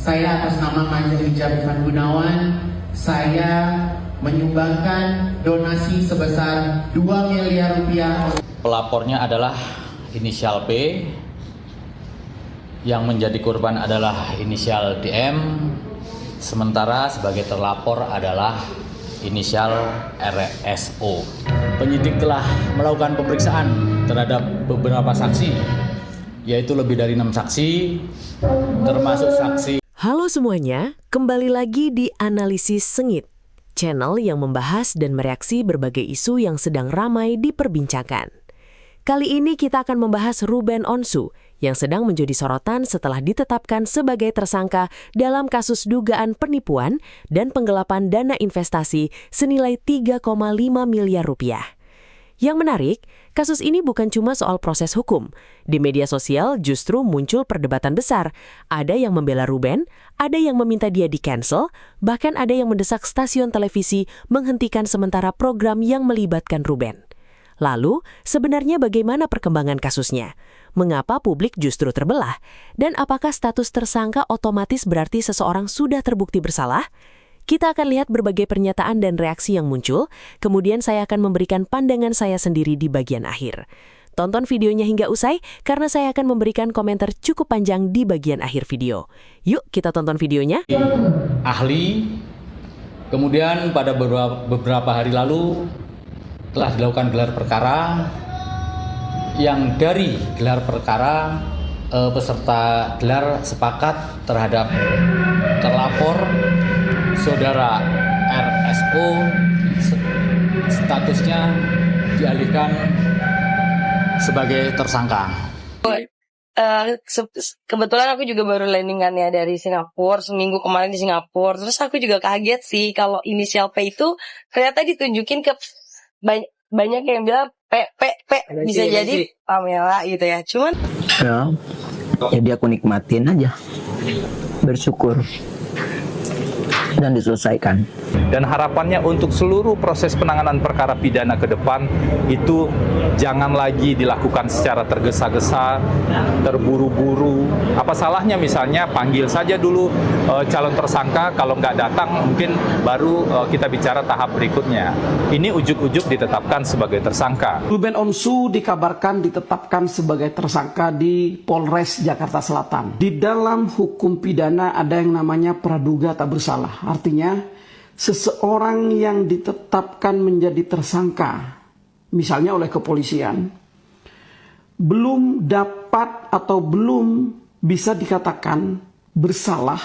Saya atas nama Majelis Hijab Ivan Gunawan, saya menyumbangkan donasi sebesar 2 miliar rupiah. Pelapornya adalah inisial P, yang menjadi korban adalah inisial DM, sementara sebagai terlapor adalah inisial RSO. Penyidik telah melakukan pemeriksaan terhadap beberapa saksi, yaitu lebih dari 6 saksi, termasuk saksi. Halo semuanya, kembali lagi di Analisis Sengit, channel yang membahas dan mereaksi berbagai isu yang sedang ramai diperbincangkan. Kali ini kita akan membahas Ruben Onsu yang sedang menjadi sorotan setelah ditetapkan sebagai tersangka dalam kasus dugaan penipuan dan penggelapan dana investasi senilai 3,5 miliar rupiah. Yang menarik, kasus ini bukan cuma soal proses hukum. Di media sosial justru muncul perdebatan besar. Ada yang membela Ruben, ada yang meminta dia di-cancel, bahkan ada yang mendesak stasiun televisi menghentikan sementara program yang melibatkan Ruben. Lalu, sebenarnya bagaimana perkembangan kasusnya? Mengapa publik justru terbelah? Dan apakah status tersangka otomatis berarti seseorang sudah terbukti bersalah? Kita akan lihat berbagai pernyataan dan reaksi yang muncul, kemudian saya akan memberikan pandangan saya sendiri di bagian akhir. Tonton videonya hingga usai, karena saya akan memberikan komentar cukup panjang di bagian akhir video. Yuk kita tonton videonya. Ahli, kemudian pada beberapa hari lalu telah dilakukan gelar perkara, yang dari gelar perkara peserta gelar sepakat terhadap terlapor Saudara RSO statusnya dialihkan sebagai tersangka. Kebetulan aku juga baru landingan ya dari Singapura, seminggu kemarin di Singapura. Terus aku juga kaget sih kalau inisial P itu ternyata ditunjukin ke banyak yang bilang P bisa jadi Pamela gitu ya. Cuman ya, jadi aku nikmatin aja, bersyukur dan diselesaikan. Dan harapannya untuk seluruh proses penanganan perkara pidana ke depan itu jangan lagi dilakukan secara tergesa-gesa, terburu-buru. Apa salahnya misalnya panggil saja dulu calon tersangka, kalau nggak datang mungkin baru kita bicara tahap berikutnya. Ini ujuk-ujuk ditetapkan sebagai tersangka. Ruben Onsu dikabarkan ditetapkan sebagai tersangka di Polres Jakarta Selatan. Di dalam hukum pidana ada yang namanya praduga tak bersalah. Artinya, seseorang yang ditetapkan menjadi tersangka, misalnya oleh kepolisian, belum dapat atau belum bisa dikatakan bersalah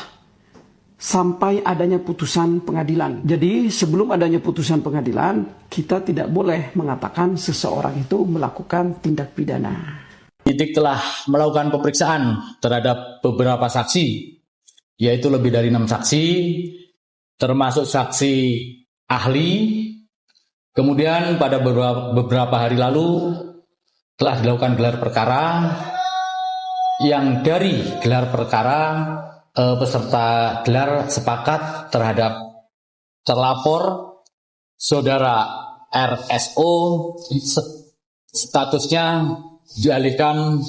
sampai adanya putusan pengadilan. Jadi, sebelum adanya putusan pengadilan, kita tidak boleh mengatakan seseorang itu melakukan tindak pidana. Penyidik telah melakukan pemeriksaan terhadap beberapa saksi, yaitu lebih dari 6 saksi, termasuk saksi ahli. Kemudian pada beberapa hari lalu telah dilakukan gelar perkara, yang dari gelar perkara peserta gelar sepakat terhadap terlapor Saudara RSO statusnya dialihkan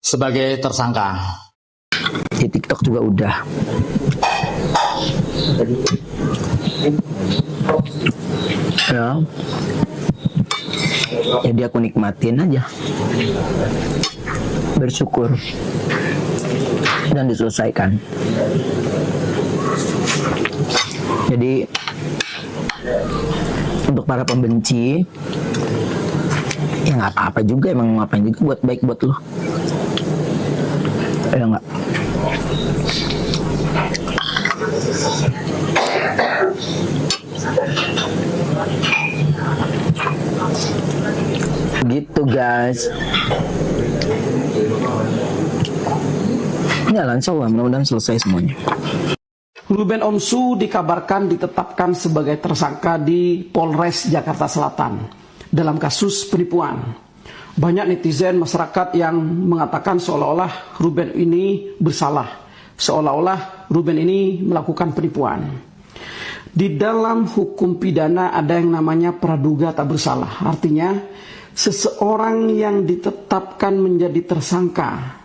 sebagai tersangka. Di TikTok juga udah. Ya, jadi aku nikmatin aja, bersyukur dan diselesaikan. Jadi untuk para pembenci, ya nggak apa-apa juga, emang ngapain juga buat baik buat lo, ya nggak. Gitu guys. Ya insya Allah mudah-mudahan selesai semuanya. Ruben Onsu dikabarkan ditetapkan sebagai tersangka di Polres Jakarta Selatan dalam kasus penipuan. Banyak netizen masyarakat yang mengatakan seolah-olah Ruben ini bersalah, seolah-olah Ruben ini melakukan penipuan. Di dalam hukum pidana ada yang namanya praduga tak bersalah. Artinya, seseorang yang ditetapkan menjadi tersangka,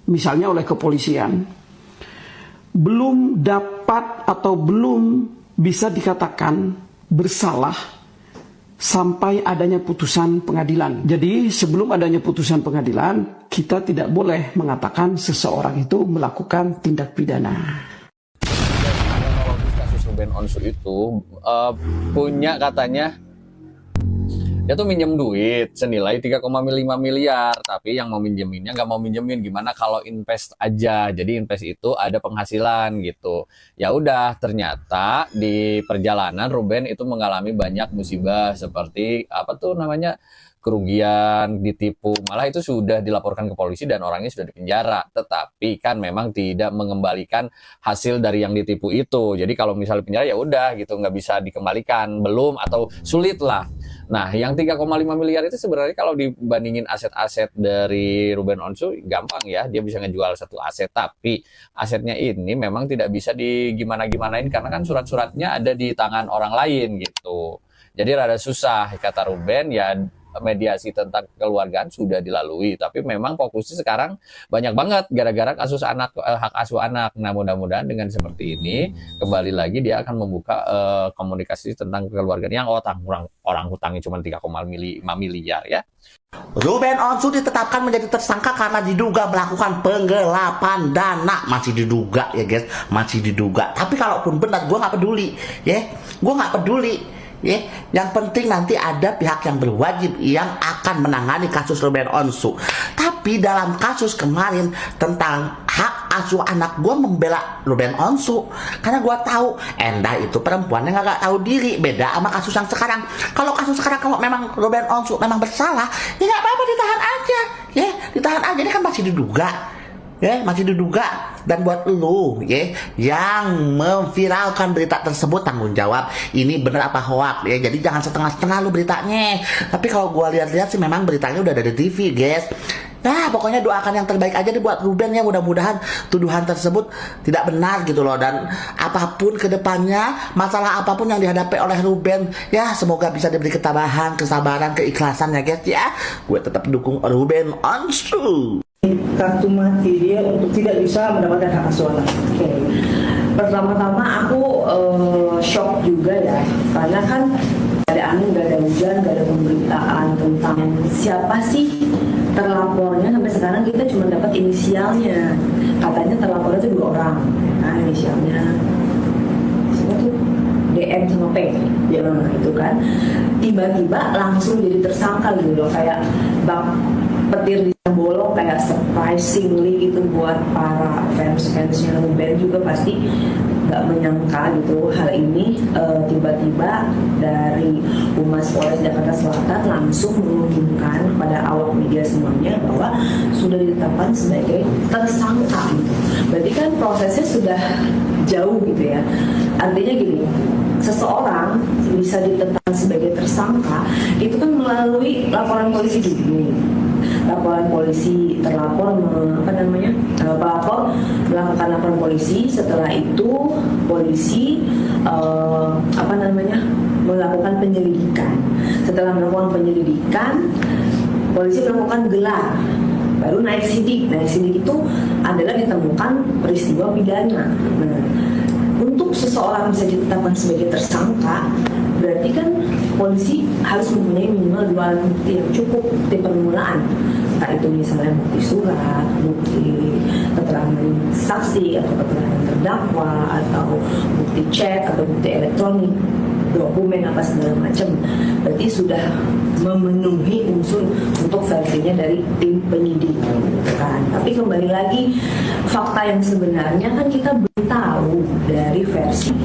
misalnya oleh kepolisian, belum dapat atau belum bisa dikatakan bersalah sampai adanya putusan pengadilan. Jadi sebelum adanya putusan pengadilan, kita tidak boleh mengatakan seseorang itu melakukan tindak pidana. Kasus Ruben Onsu itu punya katanya dia tuh minjem duit senilai 3,5 miliar, tapi yang mau minjeminnya nggak mau minjemin. Gimana kalau invest aja? Jadi invest itu ada penghasilan gitu. Ya udah, ternyata di perjalanan Ruben itu mengalami banyak musibah seperti apa tuh namanya, kerugian, ditipu. Malah itu sudah dilaporkan ke polisi dan orangnya sudah dipenjara. Tetapi kan memang tidak mengembalikan hasil dari yang ditipu itu. Jadi kalau misalnya penjara ya udah gitu, nggak bisa dikembalikan, belum atau sulit lah. Nah, yang 3,5 miliar itu sebenarnya kalau dibandingin aset-aset dari Ruben Onsu, gampang ya, dia bisa ngejual satu aset. Tapi asetnya ini memang tidak bisa digimana-gimanain karena kan surat-suratnya ada di tangan orang lain gitu. Jadi rada susah, kata Ruben, ya mediasi tentang kekeluargaan sudah dilalui, tapi memang fokusnya sekarang banyak banget gara-gara kasus anak, hak asuh anak. Nah, mudah-mudahan dengan seperti ini kembali lagi dia akan membuka komunikasi tentang kekeluargaan yang orang hutangnya cuma 3,5 miliar ya. Ruben Onsu ditetapkan menjadi tersangka karena diduga melakukan penggelapan dana. Masih diduga ya guys, masih diduga. Tapi kalaupun benar, gue nggak peduli ya, gue nggak peduli. Yang penting nanti ada pihak yang berwajib yang akan menangani kasus Ruben Onsu. Tapi dalam kasus kemarin tentang hak asuh anak, gue membela Ruben Onsu karena gue tahu Endah itu perempuannya nggak tahu diri. Beda sama kasus yang sekarang. Kalau kasus sekarang kalau memang Ruben Onsu memang bersalah, ya nggak apa-apa, ditahan aja, ya ditahan aja. Ini kan masih diduga. Masih diduga. Dan buat lu yang memviralkan berita tersebut, tanggung jawab ini bener apa hoak ya. Jadi jangan setengah-setengah lu beritanya. Tapi kalau gua lihat-lihat sih memang beritanya udah ada di TV guys. Nah, pokoknya doakan yang terbaik aja nih buat Ruben ya. Mudah-mudahan tuduhan tersebut tidak benar gitu loh. Dan apapun kedepannya, masalah apapun yang dihadapi oleh Ruben, ya semoga bisa diberi ketabahan, kesabaran, keikhlasan ya guys ya. Gue tetap dukung Ruben Onsu. Kartu mati dia untuk tidak bisa mendapatkan hak asuh anak. Pertama-tama aku shock juga ya, karena kan gak ada angin, gak ada hujan, gak ada pemberitaan tentang siapa sih terlapornya. Sampai sekarang kita cuma dapat inisialnya. Katanya terlapornya itu 2 orang. Nah, inisialnya semua tuh DM sama P, ya itu kan. Tiba-tiba langsung jadi tersangka gitu loh, kayak petir di bolong, kayak surprisingly gitu buat para fans-fansnya Ruben juga pasti nggak menyangka gitu hal ini. Tiba-tiba dari Humas Polres Jakarta Selatan langsung mengumumkan kepada awak media semuanya bahwa sudah ditetapkan sebagai tersangka gitu. Berarti kan prosesnya sudah jauh gitu ya. Artinya gini, seseorang bisa ditetapkan sebagai tersangka itu kan melalui laporan polisi dulu. Laporan polisi, terlapor pelapor melakukan laporan polisi. Setelah itu polisi melakukan penyelidikan. Setelah melakukan penyelidikan, polisi melakukan gelar, baru naik sidik. Naik sidik itu adalah ditemukan peristiwa pidana. Nah, untuk seseorang bisa ditetapkan sebagai tersangka, berarti kan polisi harus mempunyai minimal 2 alat bukti yang cukup. Bukti permulaan, entah itu misalnya bukti surat, bukti keterangan saksi atau keterangan terdakwa, atau bukti chat atau bukti elektronik, dokumen apa segala macam. Berarti sudah memenuhi unsur untuk versinya dari tim penyidik kan. Tapi kembali lagi, fakta yang sebenarnya kan kita belum tahu dari versi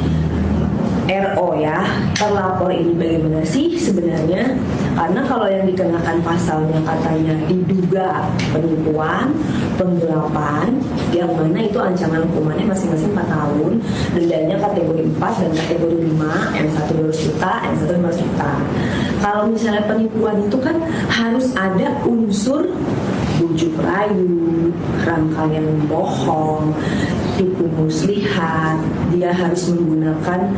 RO ya, terlapor ini bagaimana sih sebenarnya. Karena kalau yang dikenakan pasalnya katanya diduga penipuan, penggelapan, yang mana itu ancaman hukumannya masing-masing 4 tahun, dendanya kategori 4 dan kategori 5, yang 1 200 juta, yang 1 500 juta. Kalau misalnya penipuan itu kan harus ada unsur bujuk rayu, rangkaian bohong, tipu muslihat, dia harus menggunakan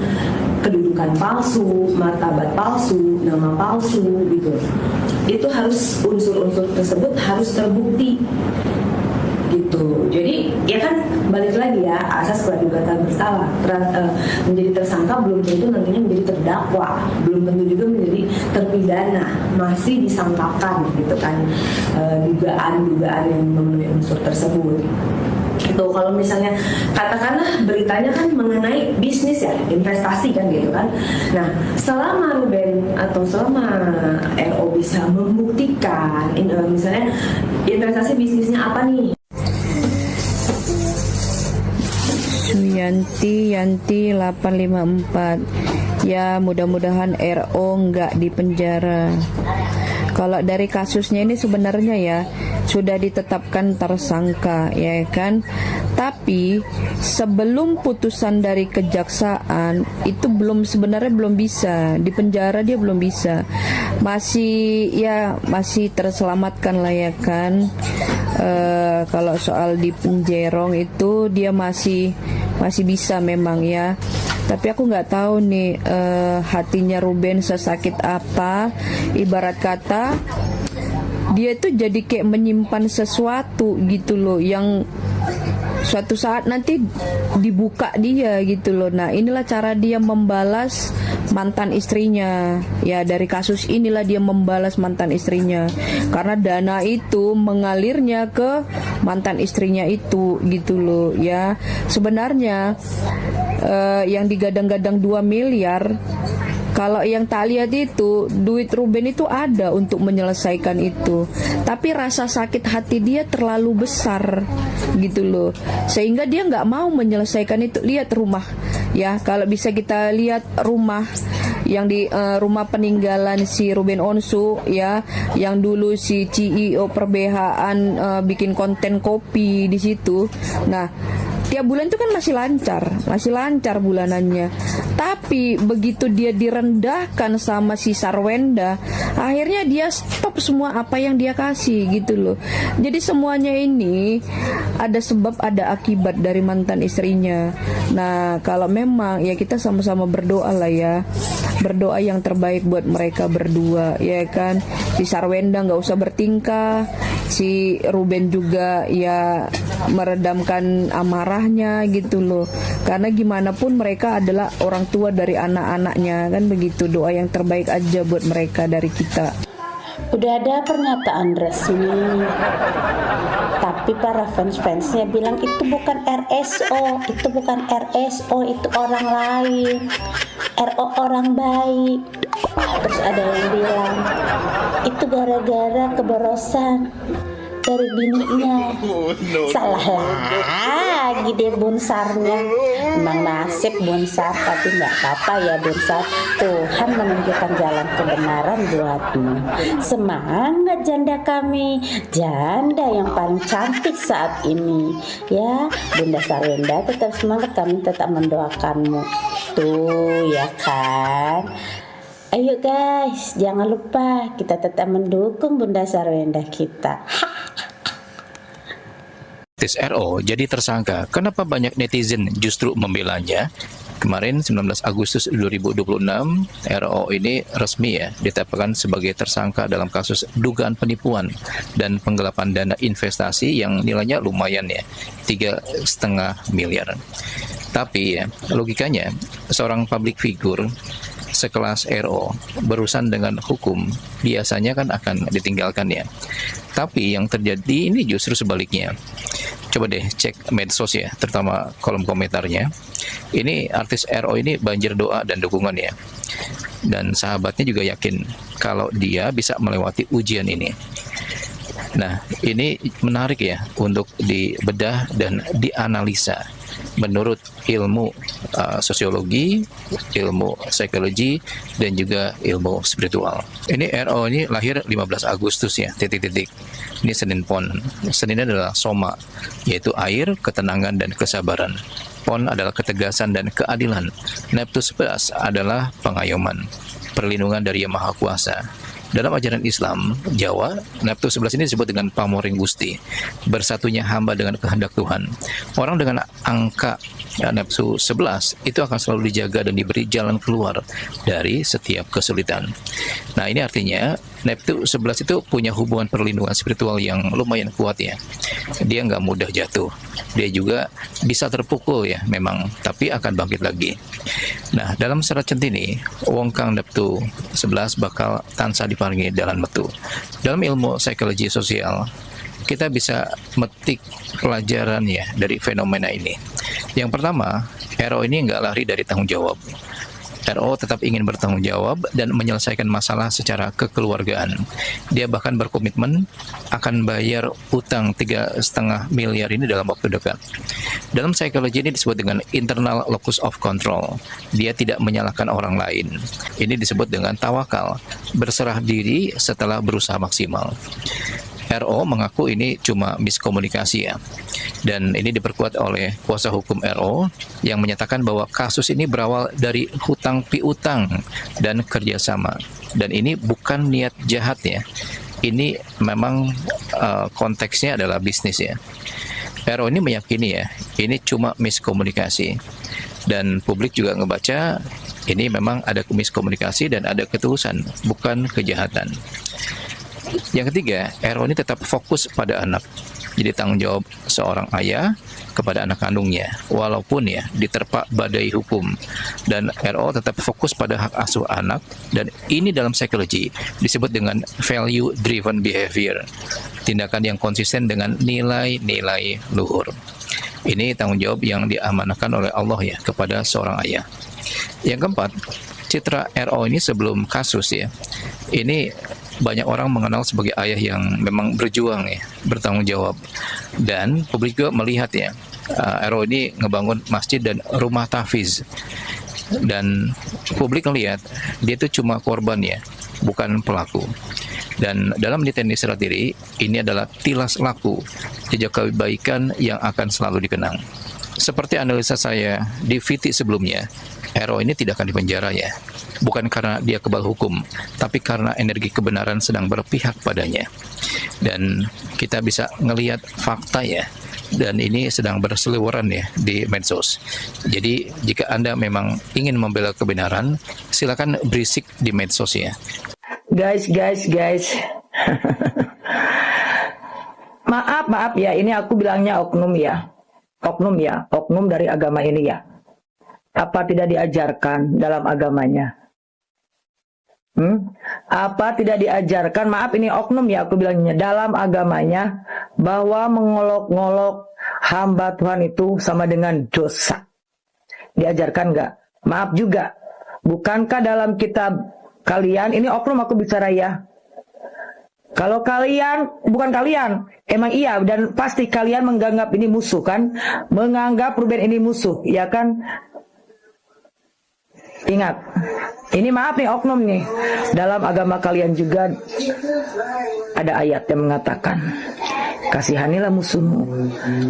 kedudukan palsu, martabat palsu, nama palsu gitu. Itu harus unsur-unsur tersebut harus terbukti gitu. Tuh, jadi ya kan balik lagi ya, asas praduga tak bersalah. Menjadi tersangka belum tentu nantinya menjadi terdakwa, belum tentu juga menjadi terpidana, masih disangkakan gitu kan, dugaan-dugaan yang memenuhi unsur tersebut. Itu kalau misalnya katakanlah beritanya kan mengenai bisnis ya, investasi kan gitu kan. Nah, selama Ruben atau selama RO bisa membuktikan misalnya investasi bisnisnya apa nih? Yanti 854. Ya, mudah-mudahan RO nggak dipenjara. Kalau dari kasusnya ini sebenarnya ya sudah ditetapkan tersangka, ya kan? Tapi sebelum putusan dari kejaksaan itu sebenarnya belum bisa dipenjara, dia belum bisa. Masih terselamatkan lah ya kan. Kalau soal di penjerong itu dia masih bisa memang ya. Tapi aku nggak tahu nih hatinya Ruben sesakit apa. Ibarat kata dia itu jadi kayak menyimpan sesuatu gitu loh, yang suatu saat nanti dibuka dia gitu loh. Nah, inilah cara dia membalas mantan istrinya. Ya, dari kasus inilah dia membalas mantan istrinya. Karena dana itu mengalirnya ke mantan istrinya itu gitu loh ya. Sebenarnya yang digadang-gadang 2 miliar, kalau yang tak lihat itu duit Ruben itu ada untuk menyelesaikan itu, tapi rasa sakit hati dia terlalu besar gitu loh, sehingga dia nggak mau menyelesaikan itu. Lihat rumah ya, kalau bisa kita lihat rumah yang di rumah peninggalan si Ruben Onsu ya, yang dulu si CEO perbehaan bikin konten kopi di situ. Nah, tiap bulan itu kan masih lancar bulanannya. Tapi begitu dia direndahkan sama si Sarwenda, akhirnya dia stop semua apa yang dia kasih gitu loh. Jadi semuanya ini ada sebab ada akibat dari mantan istrinya. Nah, kalau memang ya kita sama-sama berdoa lah ya, berdoa yang terbaik buat mereka berdua ya kan. Si Sarwenda nggak usah bertingkah, si Ruben juga ya meredamkan amarahnya gitu loh, karena gimana pun mereka adalah orang tua dari anak-anaknya kan begitu. Doa yang terbaik aja buat mereka dari kita. Udah ada pernyataan resmi, tapi para fans-fansnya bilang itu bukan RSO, itu bukan RSO, itu orang lain, RO orang baik. Terus ada yang bilang itu gara-gara keborosan dari bininya. Salah lagi deh Bunsarnya. Emang nasib Bunsar, tapi nggak apa-apa ya Bunsar. Tuhan menunjukkan jalan kebenaran buatmu. Semangat janda kami, janda yang paling cantik saat ini. Ya, Bunda Sarwenda tetap semangat, kami tetap mendoakanmu. Tuh ya kan. Ayo guys, jangan lupa kita tetap mendukung Bunda Sarwenda kita. RO jadi tersangka. Kenapa banyak netizen justru membelanya? Kemarin 19 Agustus 2026 RO ini resmi ya ditetapkan sebagai tersangka dalam kasus dugaan penipuan dan penggelapan dana investasi yang nilainya lumayan ya, 3,5 miliar. Tapi ya logikanya seorang public figure sekelas RO berurusan dengan hukum biasanya kan akan ditinggalkan ya. Tapi yang terjadi ini justru sebaliknya. Coba deh cek medsos ya, terutama kolom komentarnya. Ini artis RO ini banjir doa dan dukungan ya. Dan sahabatnya juga yakin kalau dia bisa melewati ujian ini. Nah, ini menarik ya untuk dibedah dan dianalisa menurut ilmu sosiologi, ilmu psikologi, dan juga ilmu spiritual. Ini RO ini lahir 15 Agustus ya, titik-titik. Ini Senin Pon. Seninnya adalah Soma, yaitu air, ketenangan, dan kesabaran. Pon adalah ketegasan dan keadilan. Neptus 11 adalah pengayoman, perlindungan dari Yang Maha Kuasa. Dalam ajaran Islam Jawa, Neptus 11 ini disebut dengan Pamoring Gusti, bersatunya hamba dengan kehendak Tuhan. Orang dengan angka Neptu 11 itu akan selalu dijaga dan diberi jalan keluar dari setiap kesulitan. Nah, ini artinya Neptu 11 itu punya hubungan perlindungan spiritual yang lumayan kuat ya. Dia nggak mudah jatuh. Dia juga bisa terpukul ya memang, tapi akan bangkit lagi. Nah, dalam serat centini, wong kang Neptu 11 bakal tansah diparingi dalan metu. Dalam ilmu psikologi sosial, kita bisa metik pelajaran ya dari fenomena ini. Yang pertama, RO ini nggak lari dari tanggung jawab. RO tetap ingin bertanggung jawab dan menyelesaikan masalah secara kekeluargaan. Dia bahkan berkomitmen akan bayar utang 3,5 miliar ini dalam waktu dekat. Dalam psikologi ini disebut dengan internal locus of control. Dia tidak menyalahkan orang lain. Ini disebut dengan tawakal, berserah diri setelah berusaha maksimal. RO mengaku ini cuma miskomunikasi ya. Dan ini diperkuat oleh kuasa hukum RO yang menyatakan bahwa kasus ini berawal dari hutang piutang dan kerjasama. Dan ini bukan niat jahat ya. Ini memang konteksnya adalah bisnis ya. RO ini meyakini ya, ini cuma miskomunikasi. Dan publik juga ngebaca ini memang ada miskomunikasi dan ada ketulusan, bukan kejahatan. Yang ketiga, RO ini tetap fokus pada anak. Jadi tanggung jawab seorang ayah kepada anak kandungnya, walaupun ya diterpa badai hukum. Dan RO tetap fokus pada hak asuh anak, dan ini dalam psikologi disebut dengan value driven behavior. Tindakan yang konsisten dengan nilai-nilai luhur. Ini tanggung jawab yang diamanahkan oleh Allah ya kepada seorang ayah. Yang keempat, citra RO ini sebelum kasus ya. Ini banyak orang mengenal sebagai ayah yang memang berjuang ya, bertanggung jawab. Dan publik juga melihat ya, RO ini ngebangun masjid dan rumah tahfiz. Dan publik melihat dia itu cuma korban ya, bukan pelaku. Dan dalam meniteni serat diri, ini adalah tilas laku, jejak kebaikan yang akan selalu dikenang. Seperti analisa saya di VT sebelumnya, RO ini tidak akan dipenjara ya. Bukan karena dia kebal hukum, tapi karena energi kebenaran sedang berpihak padanya. Dan kita bisa ngelihat fakta ya, dan ini sedang berseliweran ya di medsos. Jadi jika Anda memang ingin membela kebenaran, silakan berisik di medsos ya. Guys. Maaf ya, ini aku bilangnya oknum ya. Oknum dari agama ini ya. Apa tidak diajarkan dalam agamanya? Apa tidak diajarkan, maaf ini oknum ya aku bilangnya, dalam agamanya bahwa mengolok-ngolok hamba Tuhan itu sama dengan dosa? Diajarkan nggak? Maaf juga, bukankah dalam kitab kalian, ini oknum aku bicara ya, kalau kalian, bukan kalian, emang iya, dan pasti kalian menganggap ini musuh kan, menganggap Ruben ini musuh, ya kan? Ingat, ini maaf nih oknum nih, dalam agama kalian juga ada ayat yang mengatakan, kasihanilah musuhmu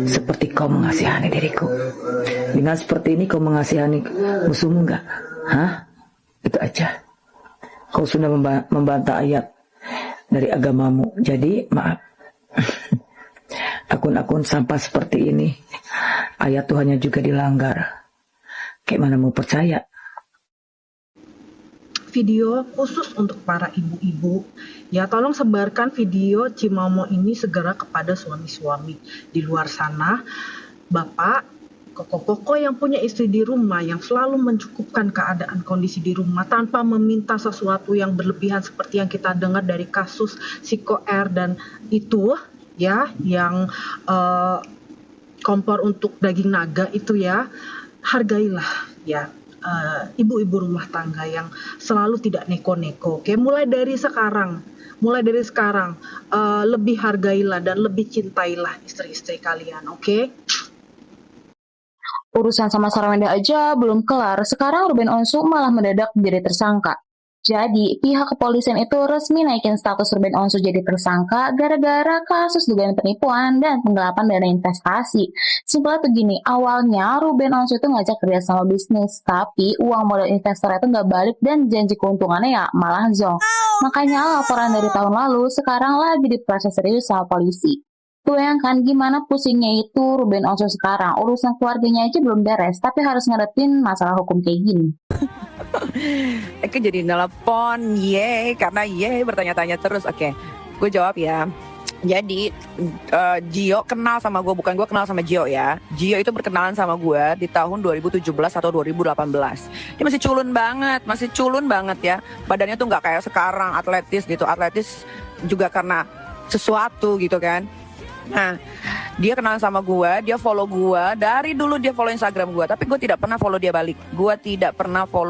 seperti kau mengasihani diriku. Dengan seperti ini kau mengasihani musuhmu enggak? Hah? Itu aja. Kau sudah membantah ayat dari agamamu. Jadi maaf, akun-akun sampah seperti ini, ayat Tuhannya juga dilanggar. Kayak mana mau percaya? Video khusus untuk para ibu-ibu, ya tolong sebarkan video Cimamo ini segera kepada suami-suami di luar sana. Bapak, koko-koko yang punya istri di rumah, yang selalu mencukupkan keadaan kondisi di rumah tanpa meminta sesuatu yang berlebihan seperti yang kita dengar dari kasus Siko R dan itu ya, yang kompor untuk daging naga itu ya, hargailah ya ibu-ibu rumah tangga yang selalu tidak neko-neko. Oke, mulai dari sekarang lebih hargailah dan lebih cintailah istri-istri kalian, oke? Urusan sama Sarawenda aja belum kelar, sekarang Ruben Onsu malah mendadak menjadi tersangka. Jadi, pihak kepolisian itu resmi naikin status Ruben Onsu jadi tersangka gara-gara kasus dugaan penipuan dan penggelapan dana investasi. Simpelnya tuh gini, awalnya Ruben Onsu itu ngajak kerja sama bisnis, tapi uang modal investor itu nggak balik dan janji keuntungannya ya malah zonk. Makanya laporan dari tahun lalu sekarang lagi diproses serius sama polisi. Bayangkan gimana pusingnya itu Ruben Onsu sekarang. Urusan keluarganya aja belum beres, tapi harus ngadepin masalah hukum kayak gini. Eke jadi nelpon, karena bertanya-tanya terus. Oke, gue jawab ya. Jadi Gio kenal sama gue, bukan gue kenal sama Gio ya. Gio itu berkenalan sama gue di tahun 2017 atau 2018. Dia masih culun banget ya. Badannya tuh nggak kayak sekarang atletis gitu. Atletis juga karena sesuatu gitu kan. Nah, dia kenal sama gue, dia follow gue. Dari dulu dia follow Instagram gue, tapi gue tidak pernah follow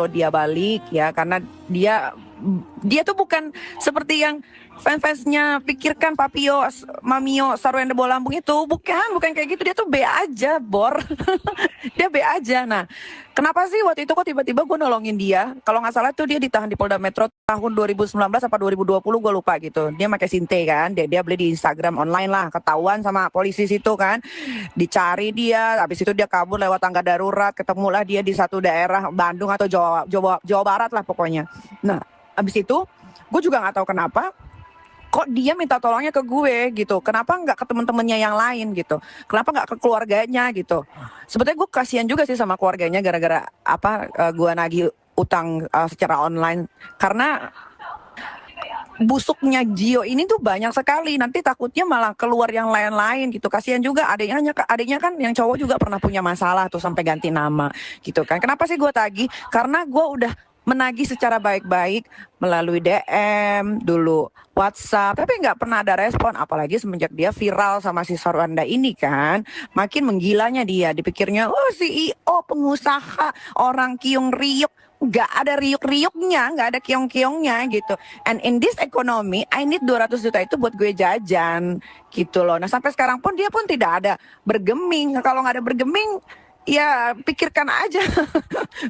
dia balik ya, karena dia tuh bukan seperti yang fans-fansnya pikirkan, Papio, Mamio, Sarwenda Bola Lampung itu. Bukan kayak gitu. Dia tuh B aja, Bor. Dia B aja. Nah, kenapa sih waktu itu kok tiba-tiba gue nolongin dia? Kalau nggak salah tuh dia ditahan di Polda Metro tahun 2019 apa 2020, gue lupa gitu. Dia pakai Sinte kan, dia beli di Instagram online lah, ketahuan sama polisi situ kan. Dicari dia, habis itu dia kabur lewat tangga darurat, ketemulah dia di satu daerah Bandung atau Jawa Barat lah pokoknya. Nah, habis itu gue juga nggak tahu kenapa kok dia minta tolongnya ke gue gitu. Kenapa nggak ke temen-temennya yang lain gitu? Kenapa nggak ke keluarganya gitu? Sebetulnya gue kasihan juga sih sama keluarganya gara-gara gue nagih utang secara online. Karena busuknya Gio ini tuh banyak sekali. Nanti takutnya malah keluar yang lain-lain gitu. Kasihan juga adiknya kan yang cowok juga pernah punya masalah tuh sampai ganti nama gitu kan. Kenapa sih gue tagih? Karena gue udah menagih secara baik-baik melalui DM dulu, WhatsApp, tapi nggak pernah ada respon. Apalagi semenjak dia viral sama si Sarwenda ini kan, makin menggilanya dia. Dipikirnya, oh CEO, pengusaha, orang kiung riuk. Nggak ada riuk-riuknya, nggak ada kiong-kiongnya gitu. And in this economy, I need 200 juta itu buat gue jajan gitu loh. Nah sampai sekarang pun dia pun tidak ada bergeming. Kalau nggak ada bergeming, ya pikirkan aja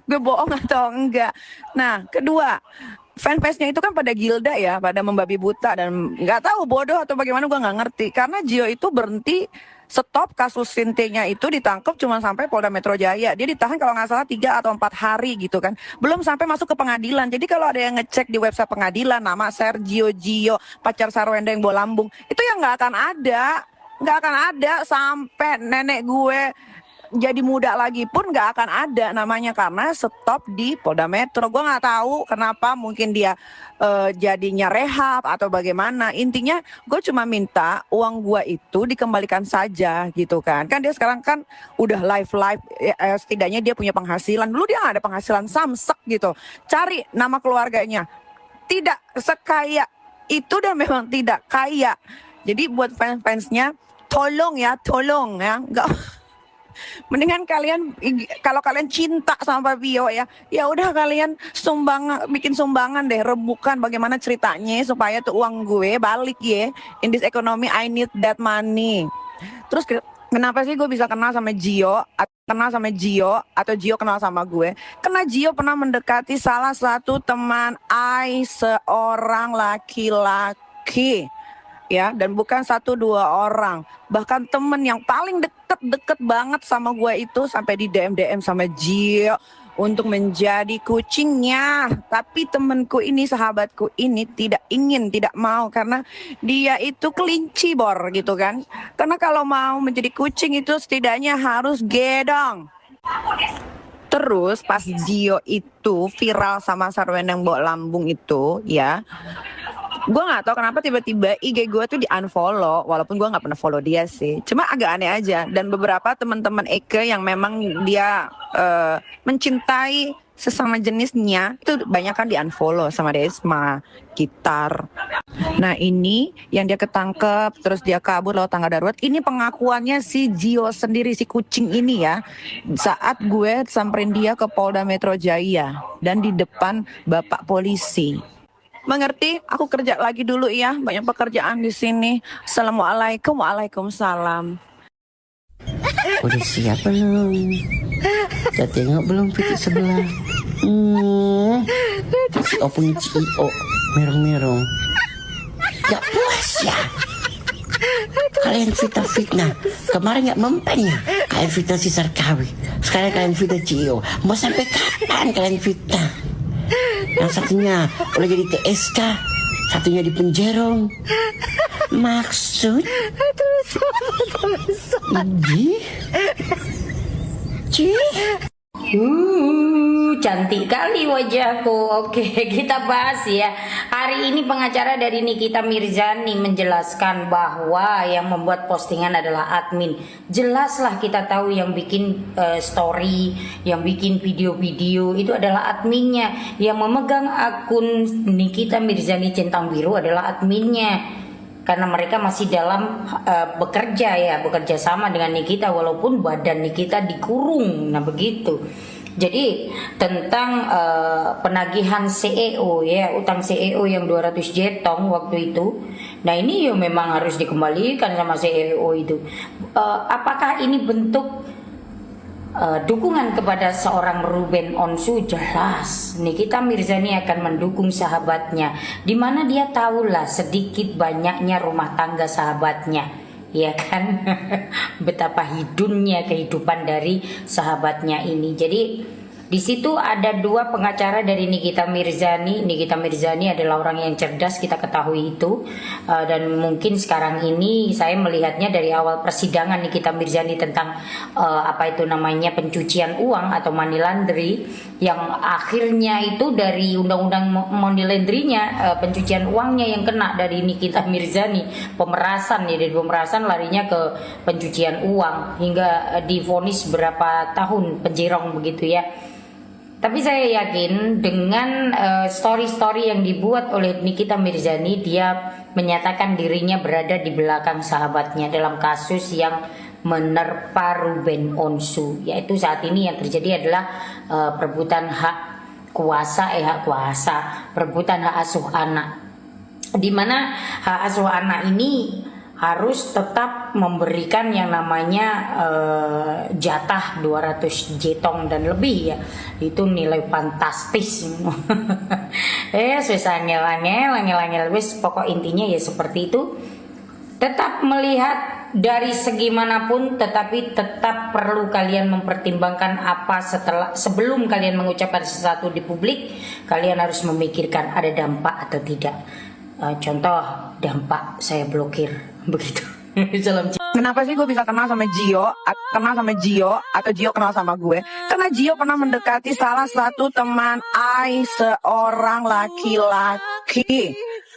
gue bohong atau enggak. Nah kedua, fanbase-nya itu kan pada gilda ya, pada membabi buta dan nggak tahu bodoh atau bagaimana, gue nggak ngerti. Karena Gio itu berhenti stop kasus Sinte-nya itu, ditangkap cuma sampai Polda Metro Jaya. Dia ditahan kalau nggak salah 3 atau 4 hari gitu kan, belum sampai masuk ke pengadilan. Jadi kalau ada yang ngecek di website pengadilan nama Sergio Gio, pacar Sarwenda yang Bola Lampung, itu yang nggak akan ada sampai nenek gue jadi muda lagi pun nggak akan ada namanya, karena stop di Polda Metro. Gue nggak tahu kenapa, mungkin dia jadinya rehab atau bagaimana. Intinya gue cuma minta uang gue itu dikembalikan saja gitu kan. Kan dia sekarang kan udah live setidaknya dia punya penghasilan. Dulu dia nggak ada penghasilan, samsek gitu. Cari nama keluarganya, tidak sekaya itu dan memang tidak kaya. Jadi buat fans-fansnya tolong ya, nggak. Mendingan kalian, kalau kalian cinta sama Papio ya udah kalian bikin sumbangan deh, rebukan bagaimana ceritanya supaya tuh uang gue balik ya. In this economy I need that money. Terus kenapa sih gue bisa kenal sama Gio atau Gio kenal sama gue? Karena Gio pernah mendekati salah satu teman seorang laki-laki. Ya, dan bukan 1-2 orang, bahkan temen yang paling deket banget sama gue itu sampai di DM sama Gio untuk menjadi kucingnya. Tapi temenku ini, sahabatku ini tidak mau, karena dia itu kelinci Bor gitu kan. Karena kalau mau menjadi kucing itu setidaknya harus gedong. Terus pas Gio itu viral sama Sarwenda yang Bola Lampung itu ya, gue nggak tahu kenapa tiba-tiba IG gue tuh di unfollow, walaupun gue nggak pernah follow dia sih. Cuma agak aneh aja. Dan beberapa teman-teman Eke yang memang dia mencintai sesama jenisnya itu banyak kan di unfollow sama Desma, Gitar. Nah ini yang dia ketangkep terus dia kabur lewat tangga darurat. Ini pengakuannya si Gio sendiri, si kucing ini ya, saat gue samperin dia ke Polda Metro Jaya dan di depan bapak polisi. Mengerti? Aku kerja lagi dulu ya, banyak pekerjaan di sini. Assalamualaikum, waalaikumsalam. Udah siap belum? Udah tengok belum titik sebelah? Si opung CEO merong-merong. Gak puas ya? Kalian fitnah. Kemarin gak mempan ya? Kalian fitnah si Sarkawi. Sekarang kalian fitnah CEO. Mau sampai kapan kalian fitnah? Yang satunya udah jadi TSK, satunya di penjerong. Maksud? Ini? Cantik kali wajahku. Oke, kita bahas ya. Hari ini pengacara dari Nikita Mirzani menjelaskan bahwa yang membuat postingan adalah admin. Jelaslah kita tahu yang bikin story, yang bikin video-video itu adalah adminnya. Yang memegang akun Nikita Mirzani Centang Biru adalah adminnya. Karena mereka masih dalam bekerja sama dengan Nikita walaupun badan Nikita dikurung. Nah begitu. Jadi tentang penagihan CEO ya, utang CEO yang 200 jetong waktu itu. Nah ini ya memang harus dikembalikan sama CEO itu. Apakah ini bentuk dukungan kepada seorang Ruben Onsu? Jelas Nikita Mirzani akan mendukung sahabatnya, dimana dia tahulah sedikit banyaknya rumah tangga sahabatnya, ya kan? Betapa hidunnya kehidupan dari sahabatnya ini. Jadi di situ ada dua pengacara dari Nikita Mirzani. Nikita Mirzani adalah orang yang cerdas, kita ketahui itu. Dan mungkin sekarang ini saya melihatnya dari awal persidangan Nikita Mirzani tentang pencucian uang atau money laundry, yang akhirnya itu dari undang-undang money laundry-nya, pencucian uangnya yang kena dari Nikita Mirzani, pemerasan ya, dari pemerasan larinya ke pencucian uang hingga divonis berapa tahun penjara begitu ya. Tapi saya yakin dengan story-story yang dibuat oleh Nikita Mirzani, dia menyatakan dirinya berada di belakang sahabatnya dalam kasus yang menerpa Ruben Onsu. Yaitu saat ini yang terjadi adalah perebutan hak kuasa, perebutan hak asuh anak. Di mana hak asuh anak ini harus tetap memberikan yang namanya jatah 200 jetong dan lebih ya. Itu nilai fantastis. Susah angel wis, pokok intinya ya seperti itu. Tetap melihat dari segi manapun, tetapi tetap perlu kalian mempertimbangkan apa sebelum kalian mengucapkan sesuatu di publik, kalian harus memikirkan ada dampak atau tidak. Contoh dampak saya blokir begitu. Kenapa sih gue bisa kenal sama Gio atau Gio kenal sama gue? Karena Gio pernah mendekati salah satu teman I, seorang laki-laki.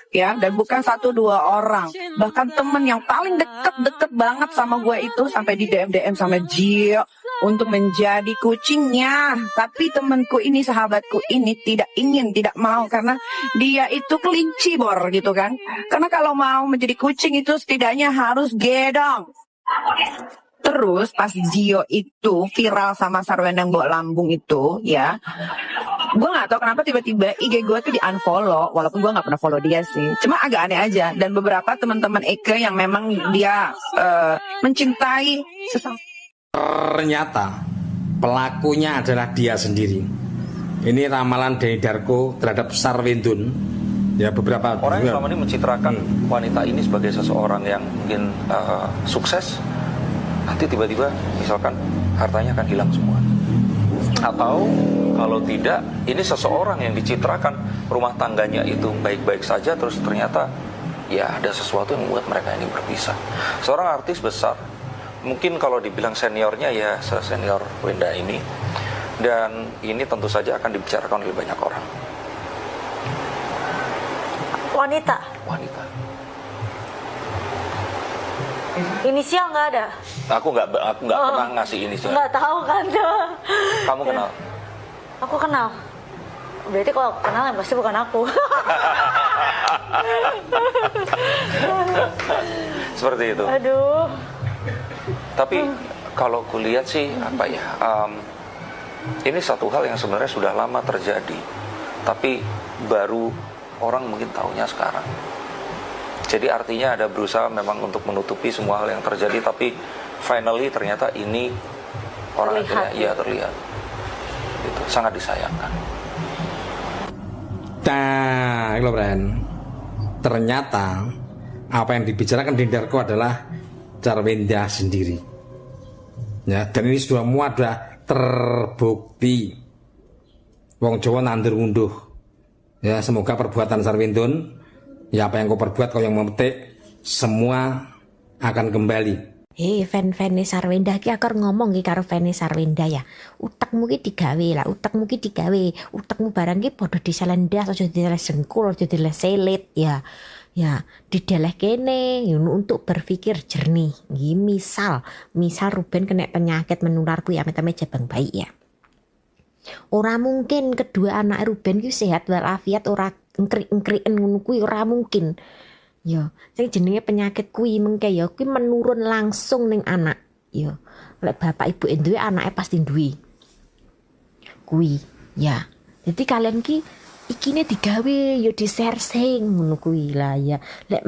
Ya, dan bukan 1-2 orang, bahkan temen yang paling deket banget sama gue itu sampai di DM sama Gio untuk menjadi kucingnya. Tapi temenku ini, sahabatku ini tidak mau, karena dia itu kelinci bor gitu kan. Karena kalau mau menjadi kucing itu setidaknya harus gedong. Terus pas Gio itu viral sama Sarwendang Mbok Lambung itu ya, gue gak tahu kenapa tiba-tiba IG gue tuh di unfollow, walaupun gue gak pernah follow dia sih, cuma agak aneh aja. Dan beberapa teman-teman Eke yang memang dia mencintai sesama, ternyata pelakunya adalah dia sendiri. Ini ramalan dari Darko terhadap Sarwendun. Ya, beberapa orang yang selama ini mencitrakan wanita ini sebagai seseorang yang mungkin sukses, nanti tiba-tiba misalkan hartanya akan hilang semua. Atau kalau tidak, ini seseorang yang dicitrakan rumah tangganya itu baik-baik saja, terus ternyata ya ada sesuatu yang membuat mereka ini berpisah. Seorang artis besar, mungkin kalau dibilang seniornya ya senior Wenda ini, dan ini tentu saja akan dibicarakan oleh banyak orang. Wanita. Inisial nggak ada. Aku nggak pernah ngasih inisial. Nggak tahu kan tuh. Kamu kenal? Aku kenal. Berarti kalau kenal yang pasti bukan aku. Seperti itu. Aduh. Tapi kalau kulihat sih ini satu hal yang sebenarnya sudah lama terjadi, tapi baru orang mungkin tahunya sekarang. Jadi artinya ada berusaha memang untuk menutupi semua hal yang terjadi, tapi finally ternyata ini orang akhirnya terlihat. Itu sangat disayangkan. Nah, ternyata apa yang dibicarakan di Darko adalah Sarwenda sendiri. Ya, dan ini sudah terbukti. Wong Jawa nandur ngunduh. Ya, semoga perbuatan Sarwendun, ya apa yang kau perbuat, kau yang memetik, semua akan kembali. Feni Sarwenda ki akar ngomong ki karo Feni Sarwenda ya. Utekmu ki digawe lah, utekmu ki digawe. Utekmu barang ki padha diselendas, aja diles sengkul, aja diles selit ya. Ya, dideleh kene untuk berpikir jernih. Nggih, misal Ruben kena penyakit menular kuwi amit-amit jabang bayi ya. Ora mungkin kedua anak Ruben ki sehat walafiat ora engkrik-engkriken ngono kuwi ora mungkin. Ya, sing jenenge penyakit kuwi mengke ya kuwi menurun langsung ning anak. Ya, lek bapak ibu duwe anake pasti duwe. Kuwi, ya. Jadi kalian ki ikine digawe ya disersing ngono kuwi lah ya. Lek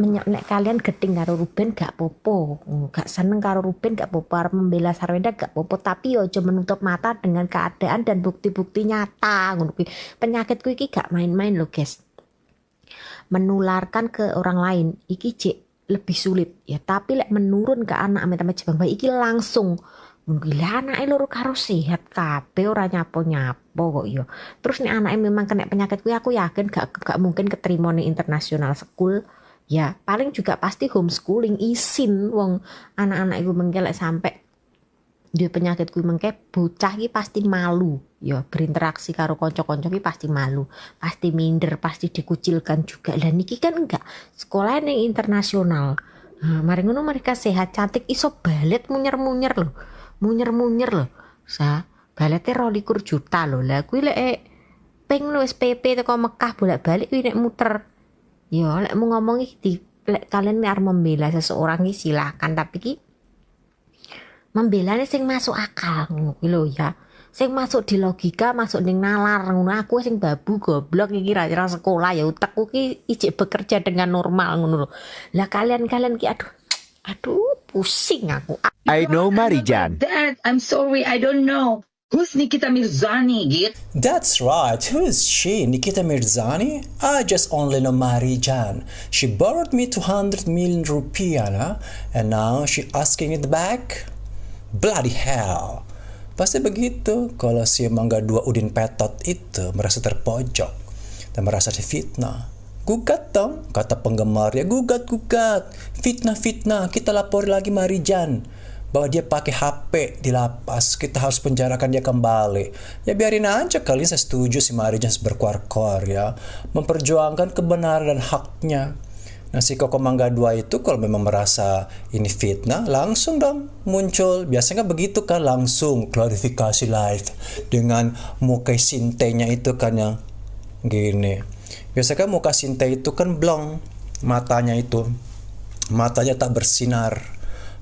kalian gedeng karo Ruben gak popo, gak seneng karo Ruben gak popo, arep membela Sarwenda gak popo, tapi ya aja menutup mata dengan keadaan dan bukti-bukti nyata ngono kuwi. Penyakit kuwi iki gak main-main loh, guys. Menularkan ke orang lain iki cek lebih sulit ya, tapi lek menurun ke anak amit-amit jabang bayi iki langsung mungkin anake loro karo sehat kabeh ora nyapo-nyapo kok ya. Terus nek anake memang kena penyakit kuwi aku yakin gak mungkin keterima ning international school ya, paling juga pasti homeschooling isin wong anak-anak iku mengke lek sampai dia penyakit kuwi mengke bocah iki pasti malu ya, berinteraksi karo kanca-kanca iki pasti malu, pasti minder, pasti dikucilkan juga. Lah niki kan enggak sekolah ning internasional. Mari ngono mereka sehat cantik iso balet munyer-munyer loh. Munyer-munyer loh. Balete 22 juta loh. Lah kuwi lek ping wis PP teko Mekah bolak-balik kuwi nek muter. Ya lek mau ngomong iki lek kalian arep membela seseorang iki silakan, tapi ki membelane sing masuk akal ngono kuwi lho ya. Sing masuk di logika, masuk ning nalar ngono. Aku sing babu goblok iki ra sekolah ya, utekku ki ijik bekerja dengan normal ngono lho. Lah kalian ki aduh pusing aku. I know Marijan. Dad, I'm sorry, I don't know. Who's Nikita Mirzani, Git? That's right. Who is she? Nikita Mirzani? I just only know Marijan. She borrowed me 200 million rupiah, and now she asking it back? Bloody hell. Pasti begitu kalau si Mangga 2 Udin Petot itu merasa terpojok dan merasa difitnah. Gugat dong, kata penggemar ya, gugat. Fitnah, kita lapor lagi Marijan bahwa dia pakai HP di lapas, kita harus penjarakan dia kembali. Ya biarin aja kali, saya setuju si Marijan berkuar-kuar ya, memperjuangkan kebenaran dan haknya. Nah si Koko Mangga 2 itu kalau memang merasa ini fitnah, langsung dong muncul. Biasanya begitu kan, langsung klarifikasi live dengan muka sintenya itu kan yang gini. Biasanya kan muka sinte itu kan blong, matanya tak bersinar,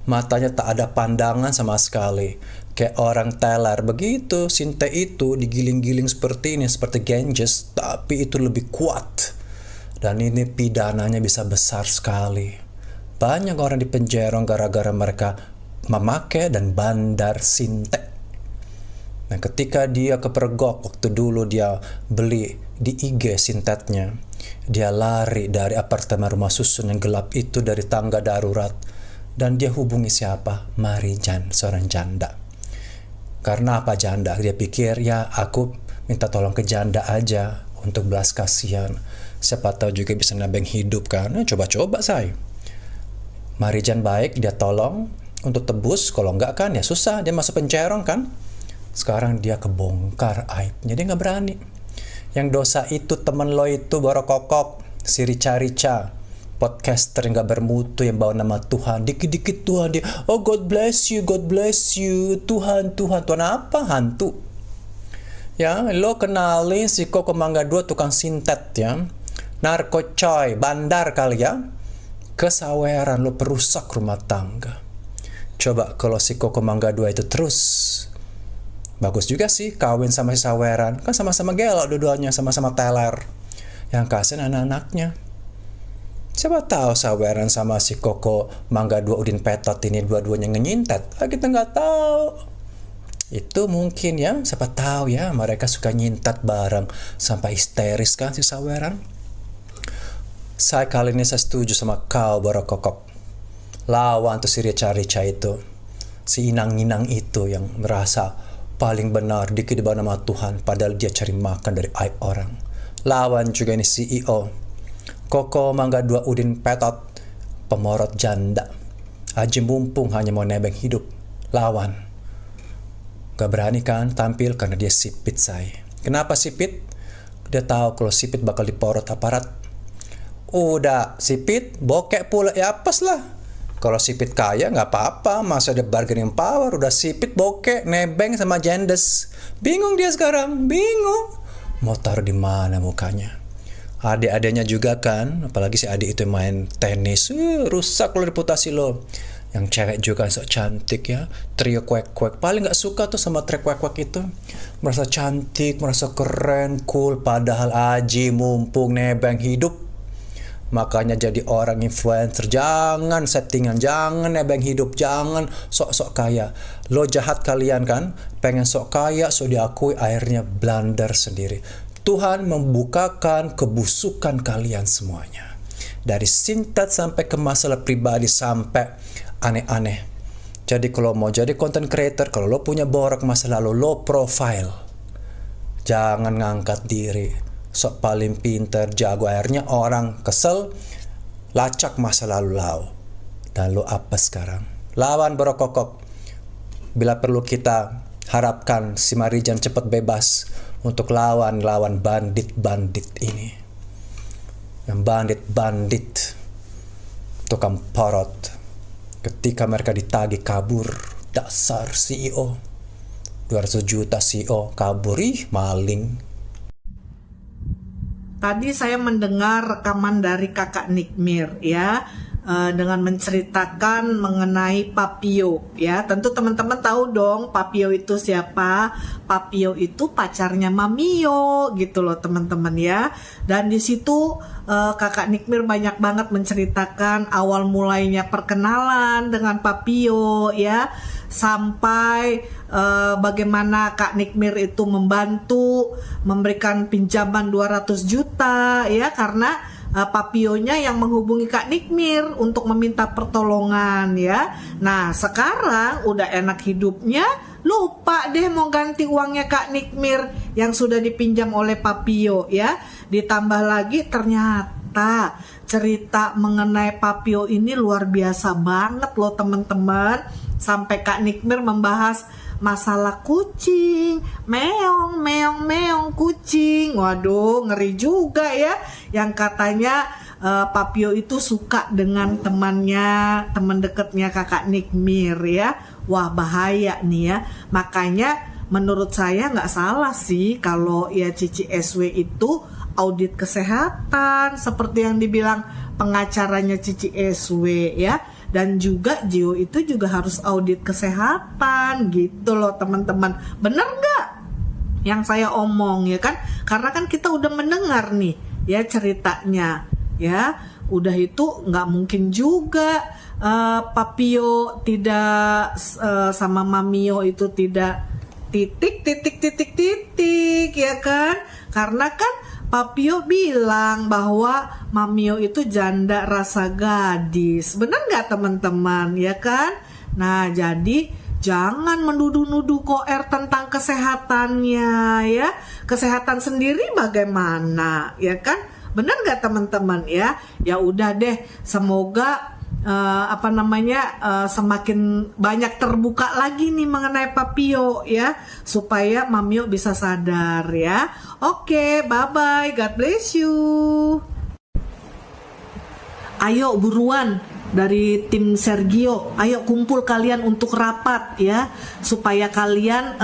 matanya tak ada pandangan sama sekali, kayak orang teler begitu. Sinte itu digiling-giling seperti ini, seperti Ganges, tapi itu lebih kuat. Dan ini pidananya bisa besar sekali. Banyak orang di penjara gara-gara mereka memakai dan bandar sinte. Nah ketika dia kepergok, waktu dulu dia beli di IG sintetnya, dia lari dari apartemen rumah susun yang gelap itu, dari tangga darurat, dan dia hubungi siapa? Marijan, seorang janda. Karena apa janda? Dia pikir ya aku minta tolong ke janda aja untuk belas kasihan. Siapa tahu juga bisa nambah hidup kan. Coba-coba saya. Marijan baik, dia tolong untuk tebus. Kalau enggak kan ya susah, dia masuk pencerong kan. Sekarang dia kebongkar aibnya, dia nggak berani. Yang dosa itu temen lo itu borokokok, si Rica, podcaster yang gak bermutu yang bawa nama Tuhan. Dikit-dikit Tuhan dia, oh God bless you, Tuhan apa? Hantu. Ya, lo kenalin si Koko Mangga 2 tukang sintet ya. Narkocoy, bandar kali ya. Kesaweran, lo perusak rumah tangga. Coba kalau si Koko Mangga 2 itu terus, bagus juga sih kawin sama si saweran. Kan sama-sama gelok dua-duanya, sama-sama teler. Yang kasihan anak-anaknya. Siapa tahu saweran sama si Koko Mangga 2 Udin Petot ini dua-duanya ngenyintet. Kita nggak tahu. Itu mungkin ya, siapa tahu ya, mereka suka nyintet bareng sampai histeris kan si saweran. Saya kali ini saya setuju sama kau borokokok. Lawan tuh si Rica itu. Si inang-inang itu yang merasa paling benar dikit di bawah nama Tuhan, padahal dia cari makan dari aib orang. Lawan juga ini CEO Koko Mangga 2 Udin Petot, pemorot janda. Haji mumpung hanya mau nebeng hidup, lawan. Gak berani kan tampil karena dia sipit say. Kenapa sipit? Dia tahu kalau sipit bakal diporot aparat. Udah sipit, bokek pula, ya apes lah. Kalau sipit kaya nggak apa-apa, masa ada bargaining power. Udah sipit, bokek, nebeng sama jendes. Bingung dia sekarang, bingung. Mau taruh di mana mukanya? Adik-adiknya juga kan, apalagi si adik itu main tenis, rusak lo reputasi lo. Yang cewek juga sok cantik ya, trio kuek-kuek. Paling nggak suka tuh sama trio kuek-kuek itu. Merasa cantik, merasa keren, cool. Padahal Aji mumpung nebeng hidup. Makanya jadi orang influencer, jangan settingan, jangan nebeng hidup, jangan sok-sok kaya. Lo jahat kalian kan, pengen sok kaya, sok diakui, akhirnya blunder sendiri. Tuhan membukakan kebusukan kalian semuanya. Dari sintat sampai ke masalah pribadi sampai aneh-aneh. Jadi kalau mau jadi content creator, kalau lo punya borok masa lalu, lo profile. Jangan ngangkat diri. Sok paling pinter, jago, akhirnya orang kesel, lacak masa lalu lo. Dan lo apa sekarang? Lawan berokokok. Bila perlu kita harapkan si Marijan cepat bebas untuk lawan bandit-bandit ini. Yang bandit-bandit tukang porot. Ketika mereka ditagih kabur, dasar CEO. 200 juta CEO kabur, maling. Tadi saya mendengar rekaman dari kakak Nikmir ya, dengan menceritakan mengenai Papio ya. Tentu teman-teman tahu dong Papio itu siapa. Papio itu pacarnya Mamio gitu loh teman-teman ya. Dan di situ kakak Nikmir banyak banget menceritakan awal mulainya perkenalan dengan Papio ya, sampai bagaimana Kak Nikmir itu membantu memberikan pinjaman 200 juta ya, karena Papionya yang menghubungi Kak Nikmir untuk meminta pertolongan ya. Nah sekarang udah enak hidupnya, lupa deh mau ganti uangnya Kak Nikmir yang sudah dipinjam oleh Papio ya. Ditambah lagi ternyata cerita mengenai Papio ini luar biasa banget loh teman-teman. Sampai Kak Nikmir membahas masalah kucing, meong kucing. Waduh, ngeri juga ya. Yang katanya Papio itu suka dengan temannya, teman dekatnya kakak Nikmir ya. Wah, bahaya nih ya. Makanya menurut saya nggak salah sih kalau ya Cici SW itu audit kesehatan seperti yang dibilang pengacaranya Cici SW ya. Dan juga Gio itu juga harus audit kesehatan gitu loh teman-teman. Bener nggak yang saya omong ya kan? Karena kan kita udah mendengar nih ya ceritanya ya. Udah itu nggak mungkin juga Papio tidak sama Mamio itu tidak titik ya kan? Karena kan Papio bilang bahwa Mamio itu janda rasa gadis. Benar nggak teman-teman ya kan? Nah jadi jangan menuduh-nuduh Koer tentang kesehatannya ya. Kesehatan sendiri bagaimana ya kan? Benar nggak teman-teman ya? Ya udah deh, semoga semakin banyak terbuka lagi nih mengenai Papio ya, supaya Mamio bisa sadar ya. Oke, bye-bye, God bless you. Ayo buruan dari tim Sergio, ayo kumpul kalian untuk rapat ya, supaya kalian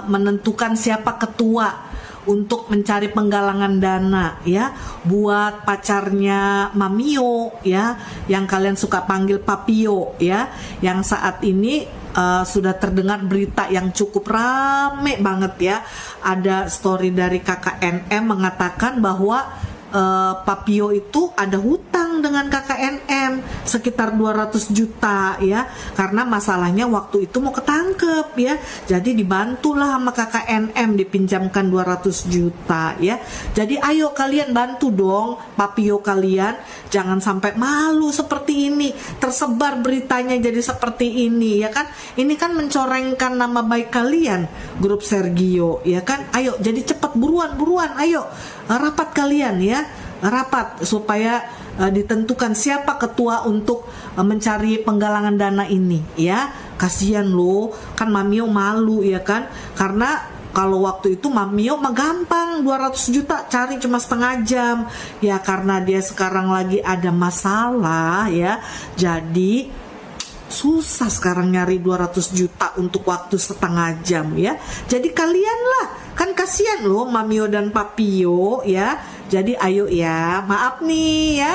menentukan siapa ketua untuk mencari penggalangan dana ya buat pacarnya Mamio ya, yang kalian suka panggil Papio ya, yang saat ini sudah terdengar berita yang cukup rame banget ya. Ada story dari kakak NM mengatakan bahwa Papio itu ada hutang dengan KKNM sekitar 200 juta ya, karena masalahnya waktu itu mau ketangkep ya, jadi dibantulah sama KKNM dipinjamkan 200 juta ya. Jadi ayo kalian bantu dong Papio kalian, jangan sampai malu seperti ini, tersebar beritanya jadi seperti ini ya kan. Ini kan mencorengkan nama baik kalian grup Sergio ya kan. Ayo jadi cepat buruan ayo rapat kalian ya, rapat supaya ditentukan siapa ketua untuk mencari penggalangan dana ini, ya. Kasihan loh, kan Mamio malu ya kan, karena kalau waktu itu Mamio mah gampang, 200 juta cari cuma setengah jam. Ya karena dia sekarang lagi ada masalah ya, jadi susah sekarang nyari 200 juta untuk waktu setengah jam ya. Jadi kalian lah, kan kasihan loh Mamio dan Papio ya. Jadi ayo ya, maaf nih ya,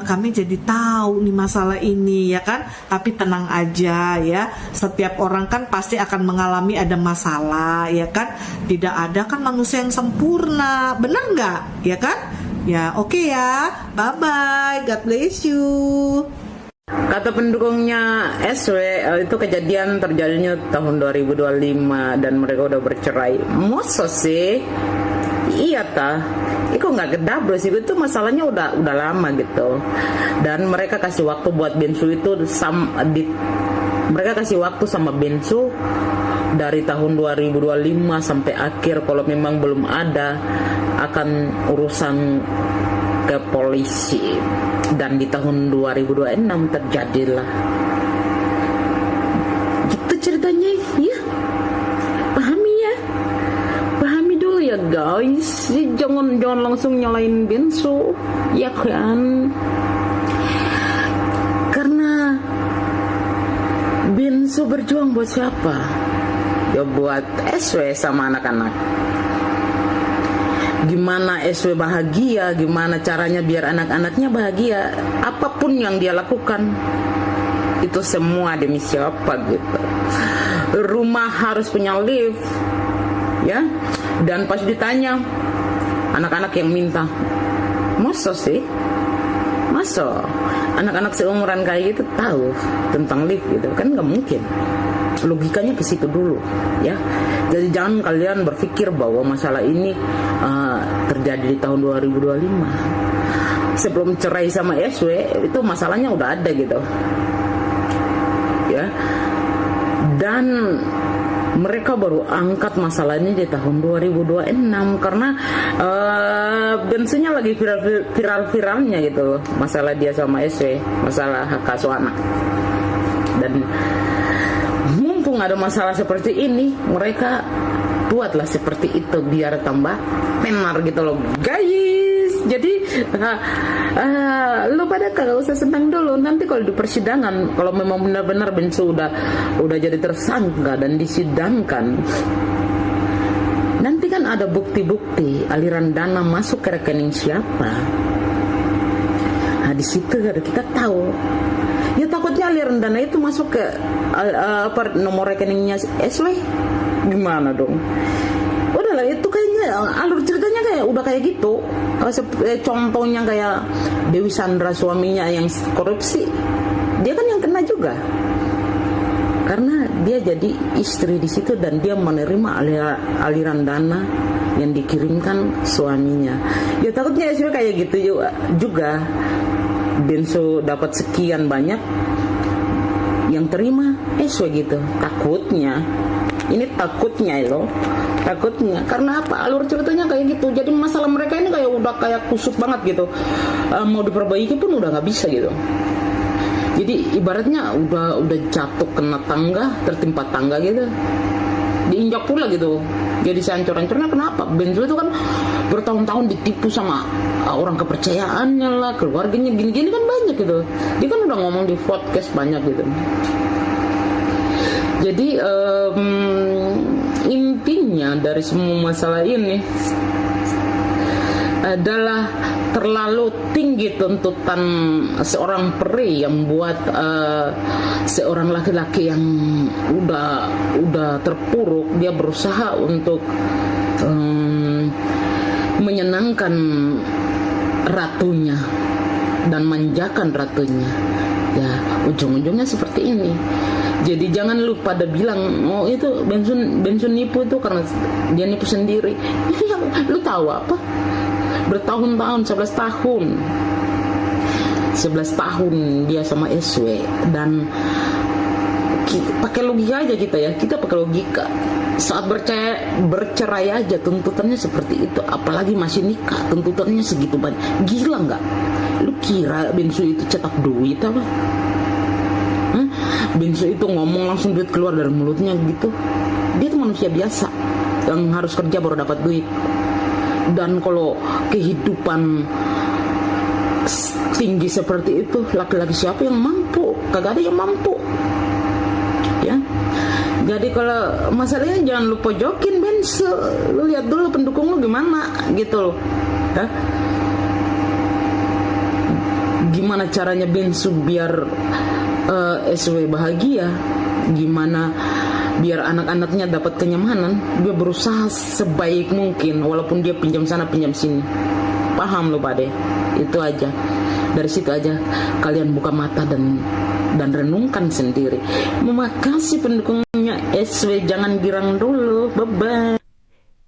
kami jadi tahu nih masalah ini ya kan. Tapi tenang aja ya, setiap orang kan pasti akan mengalami ada masalah ya kan. Tidak ada kan manusia yang sempurna, bener nggak ya kan? Ya oke ya, bye bye, God bless you. Kata pendukungnya SW, itu kejadian terjadinya tahun 2025 dan mereka udah bercerai. Masa sih? Iya tah. Itu nggak kedabro sih, itu masalahnya udah lama gitu. Dan mereka kasih waktu buat Bensu itu mereka kasih waktu sama Bensu dari tahun 2025 sampai akhir. Kalau memang belum ada, akan urusan ke polisi. Dan di tahun 2026 terjadilah gitu ceritanya ya. Pahami dulu ya guys, jangan langsung nyalain Bensu ya kan, karena Bensu berjuang buat siapa? Ya buat SW sama anak-anak. Gimana SW bahagia, gimana caranya biar anak-anaknya bahagia, apapun yang dia lakukan itu semua demi siapa gitu. Rumah harus punya lift ya, dan pas ditanya anak-anak yang minta, masa sih, masa anak-anak seumuran kayak gitu tahu tentang lift gitu kan, nggak mungkin. Logikanya ke situ dulu ya. Jadi jangan kalian berpikir bahwa masalah ini terjadi di tahun 2025. Sebelum cerai sama SW itu masalahnya udah ada gitu ya. Dan mereka baru angkat masalahnya di tahun 2026 karena bensunya lagi viral-viralnya gitu, masalah dia sama SW, masalah hak asuh anak. Dan mumpung ada masalah seperti ini, mereka buatlah seperti itu biar tambah tenar gitu loh guys. Jadi lo pada kagak usah senang dulu, nanti kalau di persidangan, kalau memang benar-benar Bensu udah jadi tersangka dan disidangkan, nanti kan ada bukti-bukti aliran dana masuk ke rekening siapa. Nah di situ kita tahu. Ya takutnya aliran dana itu masuk ke nomor rekeningnya SW, gimana dong? Udahlah, itu kayaknya alur ceritanya kayak udah kayak gitu. Contohnya kayak Dewi Sandra suaminya yang korupsi, dia kan yang kena juga karena dia jadi istri di situ dan dia menerima aliran dana yang dikirimkan suaminya. Ya takutnya SW kayak gitu juga. Bensu dapat sekian banyak, yang terima SW gitu. Takutnya, ini takutnya loh, takutnya karena apa? Alur ceritanya kayak gitu. Jadi masalah mereka ini kayak udah kayak kusut banget gitu. Mau diperbaiki pun udah nggak bisa gitu. Jadi ibaratnya udah jatuh kena tangga, tertimpa tangga gitu, diinjak pula gitu. Jadi sehancur-hancurnya kenapa? Bensu itu kan bertahun-tahun ditipu sama orang kepercayaannya lah, keluarganya gini-gini kan banyak gitu. Dia kan udah ngomong di podcast banyak gitu. Jadi intinya dari semua masalah ini adalah terlalu tinggi tuntutan seorang peri yang buat seorang laki-laki yang udah terpuruk, dia berusaha untuk menyenangkan ratunya dan manjakan ratunya. Ya ujung-ujungnya seperti ini. Jadi jangan lu pada bilang, oh itu Bensu nipu itu karena dia nipu sendiri. Lu tahu apa? Bertahun-tahun, 11 tahun dia sama SW. Dan pakai logika aja kita pakai logika. Saat bercerai aja tuntutannya seperti itu, apalagi masih nikah tuntutannya segitu banyak. Gila nggak? Lu kira Bensu itu cetak duit apa? Bensu itu ngomong langsung duit keluar dari mulutnya gitu. Dia tuh manusia biasa yang harus kerja baru dapat duit. Dan kalau kehidupan tinggi seperti itu, laki-laki siapa yang mampu? Kagak ada yang mampu. Ya. Jadi kalau masalahnya jangan lu pojokin Bensu. Lu lihat dulu pendukung lu gimana gitu loh. Ya. Gimana caranya Bensu biar SW bahagia, gimana biar anak-anaknya dapat kenyamanan. Dia berusaha sebaik mungkin walaupun dia pinjam sana pinjam sini. Paham lo Pak De? Itu aja. Dari situ aja kalian buka mata dan renungkan sendiri. Makasih pendukungnya SW, jangan girang dulu. Bye-bye.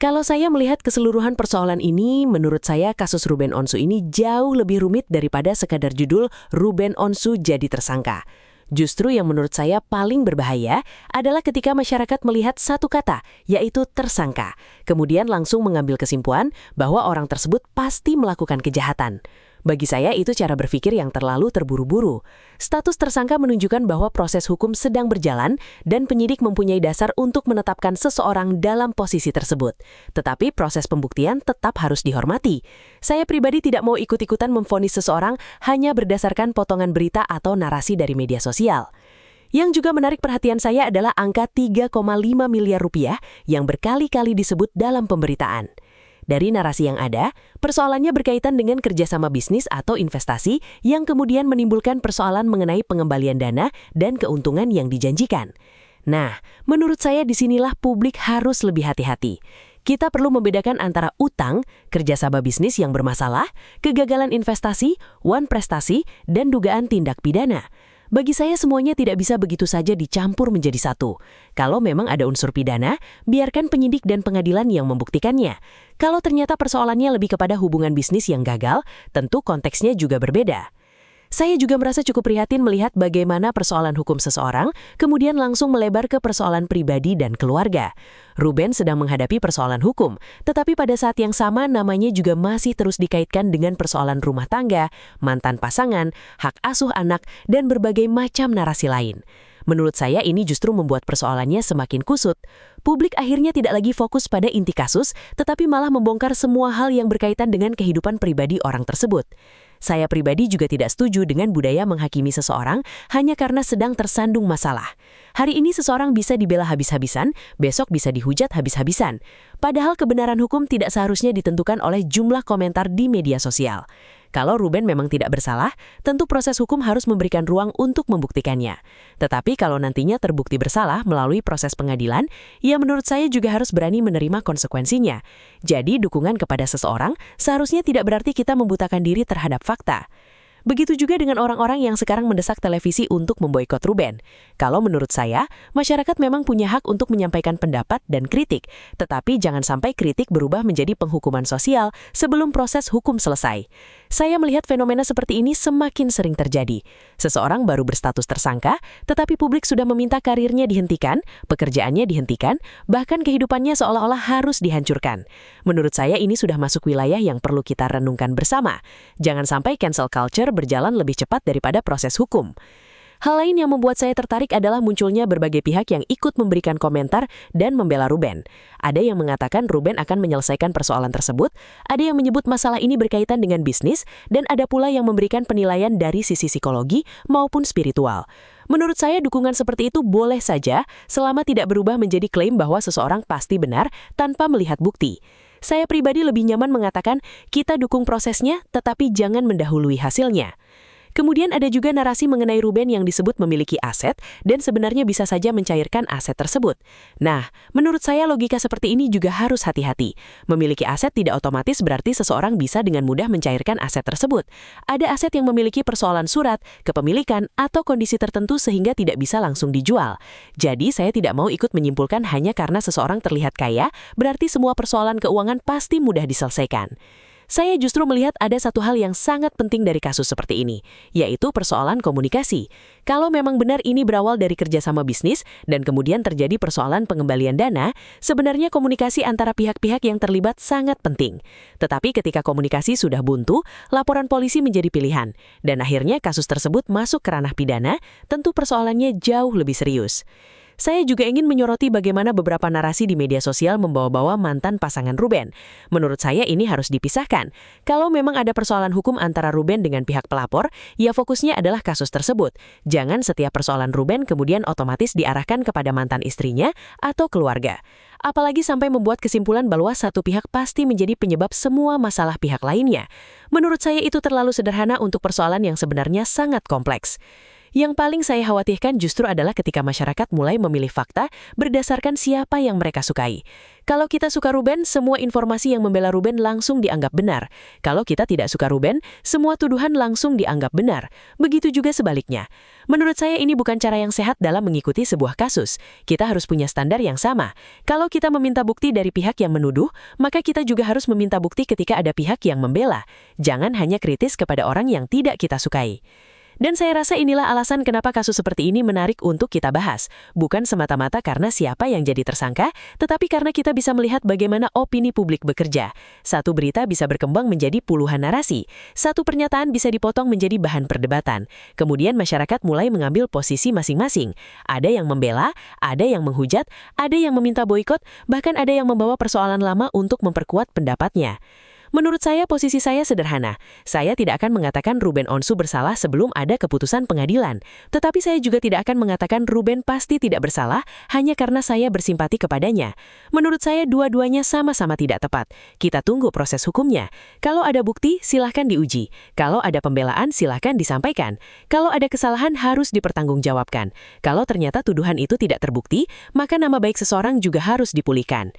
Kalau saya melihat keseluruhan persoalan ini, menurut saya kasus Ruben Onsu ini jauh lebih rumit daripada sekadar judul Ruben Onsu jadi tersangka. Justru yang menurut saya paling berbahaya adalah ketika masyarakat melihat satu kata, yaitu tersangka, kemudian langsung mengambil kesimpulan bahwa orang tersebut pasti melakukan kejahatan. Bagi saya itu cara berpikir yang terlalu terburu-buru. Status tersangka menunjukkan bahwa proses hukum sedang berjalan dan penyidik mempunyai dasar untuk menetapkan seseorang dalam posisi tersebut. Tetapi proses pembuktian tetap harus dihormati. Saya pribadi tidak mau ikut-ikutan memvonis seseorang hanya berdasarkan potongan berita atau narasi dari media sosial. Yang juga menarik perhatian saya adalah angka 3,5 miliar rupiah yang berkali-kali disebut dalam pemberitaan. Dari narasi yang ada, persoalannya berkaitan dengan kerjasama bisnis atau investasi yang kemudian menimbulkan persoalan mengenai pengembalian dana dan keuntungan yang dijanjikan. Nah, menurut saya disinilah publik harus lebih hati-hati. Kita perlu membedakan antara utang, kerjasama bisnis yang bermasalah, kegagalan investasi, wan prestasi, dan dugaan tindak pidana. Bagi saya semuanya tidak bisa begitu saja dicampur menjadi satu. Kalau memang ada unsur pidana, biarkan penyidik dan pengadilan yang membuktikannya. Kalau ternyata persoalannya lebih kepada hubungan bisnis yang gagal, tentu konteksnya juga berbeda. Saya juga merasa cukup prihatin melihat bagaimana persoalan hukum seseorang kemudian langsung melebar ke persoalan pribadi dan keluarga. Ruben sedang menghadapi persoalan hukum, tetapi pada saat yang sama namanya juga masih terus dikaitkan dengan persoalan rumah tangga, mantan pasangan, hak asuh anak, dan berbagai macam narasi lain. Menurut saya ini justru membuat persoalannya semakin kusut. Publik akhirnya tidak lagi fokus pada inti kasus, tetapi malah membongkar semua hal yang berkaitan dengan kehidupan pribadi orang tersebut. Saya pribadi juga tidak setuju dengan budaya menghakimi seseorang hanya karena sedang tersandung masalah. Hari ini seseorang bisa dibela habis-habisan, besok bisa dihujat habis-habisan. Padahal kebenaran hukum tidak seharusnya ditentukan oleh jumlah komentar di media sosial. Kalau Ruben memang tidak bersalah, tentu proses hukum harus memberikan ruang untuk membuktikannya. Tetapi kalau nantinya terbukti bersalah melalui proses pengadilan, ya menurut saya juga harus berani menerima konsekuensinya. Jadi dukungan kepada seseorang seharusnya tidak berarti kita membutakan diri terhadap fakta. Begitu juga dengan orang-orang yang sekarang mendesak televisi untuk memboikot Ruben. Kalau menurut saya, masyarakat memang punya hak untuk menyampaikan pendapat dan kritik, tetapi jangan sampai kritik berubah menjadi penghukuman sosial sebelum proses hukum selesai. Saya melihat fenomena seperti ini semakin sering terjadi. Seseorang baru berstatus tersangka, tetapi publik sudah meminta karirnya dihentikan, pekerjaannya dihentikan, bahkan kehidupannya seolah-olah harus dihancurkan. Menurut saya ini sudah masuk wilayah yang perlu kita renungkan bersama. Jangan sampai cancel culture berjalan lebih cepat daripada proses hukum. Hal lain yang membuat saya tertarik adalah munculnya berbagai pihak yang ikut memberikan komentar dan membela Ruben. Ada yang mengatakan Ruben akan menyelesaikan persoalan tersebut, ada yang menyebut masalah ini berkaitan dengan bisnis, dan ada pula yang memberikan penilaian dari sisi psikologi maupun spiritual. Menurut saya dukungan seperti itu boleh saja selama tidak berubah menjadi klaim bahwa seseorang pasti benar tanpa melihat bukti. Saya pribadi lebih nyaman mengatakan kita dukung prosesnya tetapi jangan mendahului hasilnya. Kemudian ada juga narasi mengenai Ruben yang disebut memiliki aset dan sebenarnya bisa saja mencairkan aset tersebut. Nah, menurut saya logika seperti ini juga harus hati-hati. Memiliki aset tidak otomatis berarti seseorang bisa dengan mudah mencairkan aset tersebut. Ada aset yang memiliki persoalan surat, kepemilikan, atau kondisi tertentu sehingga tidak bisa langsung dijual. Jadi saya tidak mau ikut menyimpulkan hanya karena seseorang terlihat kaya, berarti semua persoalan keuangan pasti mudah diselesaikan. Saya justru melihat ada satu hal yang sangat penting dari kasus seperti ini, yaitu persoalan komunikasi. Kalau memang benar ini berawal dari kerjasama bisnis dan kemudian terjadi persoalan pengembalian dana, sebenarnya komunikasi antara pihak-pihak yang terlibat sangat penting. Tetapi ketika komunikasi sudah buntu, laporan polisi menjadi pilihan, dan akhirnya kasus tersebut masuk ke ranah pidana, tentu persoalannya jauh lebih serius. Saya juga ingin menyoroti bagaimana beberapa narasi di media sosial membawa-bawa mantan pasangan Ruben. Menurut saya ini harus dipisahkan. Kalau memang ada persoalan hukum antara Ruben dengan pihak pelapor, ya fokusnya adalah kasus tersebut. Jangan setiap persoalan Ruben kemudian otomatis diarahkan kepada mantan istrinya atau keluarga. Apalagi sampai membuat kesimpulan bahwa satu pihak pasti menjadi penyebab semua masalah pihak lainnya. Menurut saya itu terlalu sederhana untuk persoalan yang sebenarnya sangat kompleks. Yang paling saya khawatirkan justru adalah ketika masyarakat mulai memilih fakta berdasarkan siapa yang mereka sukai. Kalau kita suka Ruben, semua informasi yang membela Ruben langsung dianggap benar. Kalau kita tidak suka Ruben, semua tuduhan langsung dianggap benar. Begitu juga sebaliknya. Menurut saya ini bukan cara yang sehat dalam mengikuti sebuah kasus. Kita harus punya standar yang sama. Kalau kita meminta bukti dari pihak yang menuduh, maka kita juga harus meminta bukti ketika ada pihak yang membela. Jangan hanya kritis kepada orang yang tidak kita sukai. Dan saya rasa inilah alasan kenapa kasus seperti ini menarik untuk kita bahas. Bukan semata-mata karena siapa yang jadi tersangka, tetapi karena kita bisa melihat bagaimana opini publik bekerja. Satu berita bisa berkembang menjadi puluhan narasi. Satu pernyataan bisa dipotong menjadi bahan perdebatan. Kemudian masyarakat mulai mengambil posisi masing-masing. Ada yang membela, ada yang menghujat, ada yang meminta boikot, bahkan ada yang membawa persoalan lama untuk memperkuat pendapatnya. Menurut saya, posisi saya sederhana. Saya tidak akan mengatakan Ruben Onsu bersalah sebelum ada keputusan pengadilan. Tetapi saya juga tidak akan mengatakan Ruben pasti tidak bersalah hanya karena saya bersimpati kepadanya. Menurut saya, dua-duanya sama-sama tidak tepat. Kita tunggu proses hukumnya. Kalau ada bukti, silahkan diuji. Kalau ada pembelaan, silahkan disampaikan. Kalau ada kesalahan, harus dipertanggungjawabkan. Kalau ternyata tuduhan itu tidak terbukti, maka nama baik seseorang juga harus dipulihkan.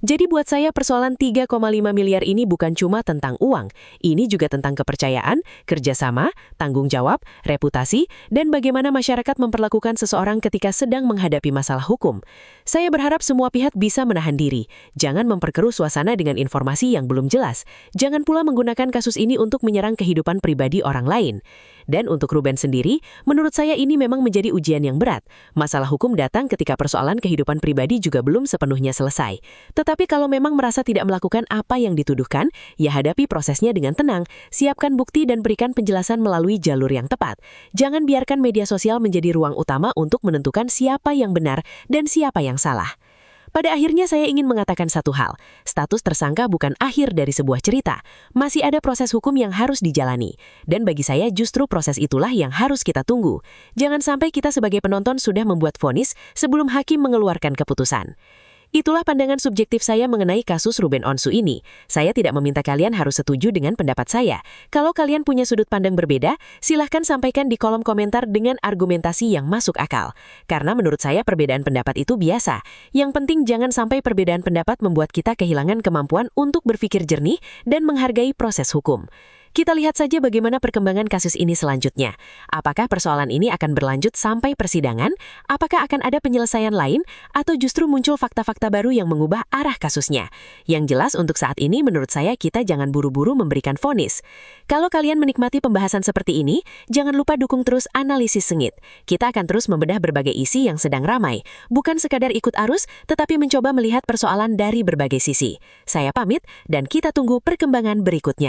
Jadi buat saya persoalan 3,5 miliar ini bukan cuma tentang uang. Ini juga tentang kepercayaan, kerjasama, tanggung jawab, reputasi, dan bagaimana masyarakat memperlakukan seseorang ketika sedang menghadapi masalah hukum. Saya berharap semua pihak bisa menahan diri. Jangan memperkeruh suasana dengan informasi yang belum jelas. Jangan pula menggunakan kasus ini untuk menyerang kehidupan pribadi orang lain. Dan untuk Ruben sendiri, menurut saya ini memang menjadi ujian yang berat. Masalah hukum datang ketika persoalan kehidupan pribadi juga belum sepenuhnya selesai. Tetapi kalau memang merasa tidak melakukan apa yang dituduhkan, ya hadapi prosesnya dengan tenang, siapkan bukti dan berikan penjelasan melalui jalur yang tepat. Jangan biarkan media sosial menjadi ruang utama untuk menentukan siapa yang benar dan siapa yang salah. Pada akhirnya saya ingin mengatakan satu hal, status tersangka bukan akhir dari sebuah cerita, masih ada proses hukum yang harus dijalani. Dan bagi saya justru proses itulah yang harus kita tunggu. Jangan sampai kita sebagai penonton sudah membuat vonis sebelum hakim mengeluarkan keputusan. Itulah pandangan subjektif saya mengenai kasus Ruben Onsu ini. Saya tidak meminta kalian harus setuju dengan pendapat saya. Kalau kalian punya sudut pandang berbeda, silahkan sampaikan di kolom komentar dengan argumentasi yang masuk akal. Karena menurut saya perbedaan pendapat itu biasa. Yang penting jangan sampai perbedaan pendapat membuat kita kehilangan kemampuan untuk berpikir jernih dan menghargai proses hukum. Kita lihat saja bagaimana perkembangan kasus ini selanjutnya. Apakah persoalan ini akan berlanjut sampai persidangan? Apakah akan ada penyelesaian lain? Atau justru muncul fakta-fakta baru yang mengubah arah kasusnya? Yang jelas untuk saat ini menurut saya kita jangan buru-buru memberikan vonis. Kalau kalian menikmati pembahasan seperti ini, jangan lupa dukung terus analisis sengit. Kita akan terus membedah berbagai isi yang sedang ramai. Bukan sekadar ikut arus, tetapi mencoba melihat persoalan dari berbagai sisi. Saya pamit dan kita tunggu perkembangan berikutnya.